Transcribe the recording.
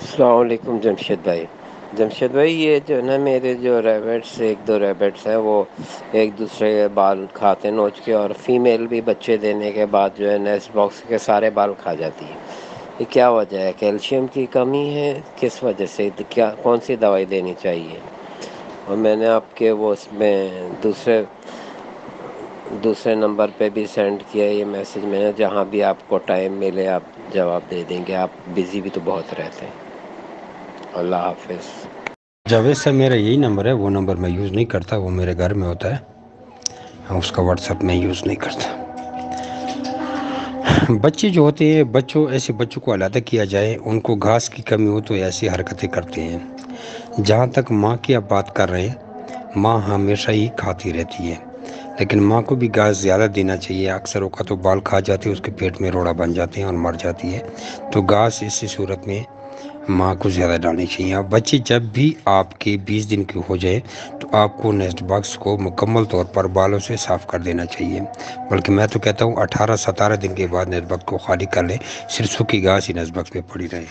السلام علیکم جمشید بھائی یہ جو ہے نا میرے جو ریبٹس ایک دو ریبٹس ہیں وہ ایک دوسرے کے بال کھاتے نوچ کے، اور فیمیل بھی بچے دینے کے بعد جو ہے نیسٹ باکس کے سارے بال کھا جاتی ہے۔ یہ کیا وجہ ہے؟ کیلشیم کی کمی ہے؟ کس وجہ سے؟ کیا کون سی دوائی دینی چاہیے؟ اور میں نے آپ کے وہ اس میں دوسرے نمبر پہ بھی سینڈ کیا یہ میسج، میں نے جہاں بھی آپ کو ٹائم ملے آپ جواب دے دیں گے، آپ بزی بھی تو بہت رہتے ہیں۔ اللہ حافظ۔ جاوید صاحب میرا یہی نمبر ہے، وہ نمبر میں یوز نہیں کرتا، وہ میرے گھر میں ہوتا ہے، اس کا واٹس ایپ میں یوز نہیں کرتا۔ بچے جو ہوتے ہیں ایسے بچوں کو علیحدہ کیا جائے، ان کو گھاس کی کمی ہو تو ایسی حرکتیں کرتے ہیں۔ جہاں تک ماں کی آپ بات کر رہے ہیں، ماں ہمیشہ ہی کھاتی رہتی ہے، لیکن ماں کو بھی گھاس زیادہ دینا چاہیے۔ اکثر اوقات تو بال کھا جاتے ہیں، اس کے پیٹ میں روڑا بن جاتے ہیں اور مر جاتی ہے، تو گھاس اسی صورت میں ماں کو زیادہ ڈالنی چاہیے۔ اب بچے جب بھی آپ کے 20 دن کے ہو جائے تو آپ کو نیسٹ باکس کو مکمل طور پر بالوں سے صاف کر دینا چاہیے، بلکہ میں تو کہتا ہوں 18-17 دن کے بعد نیسٹ باکس کو خالی کر لیں، صرف سوکھی گھاس ہی نیسٹ باکس میں پڑی رہے۔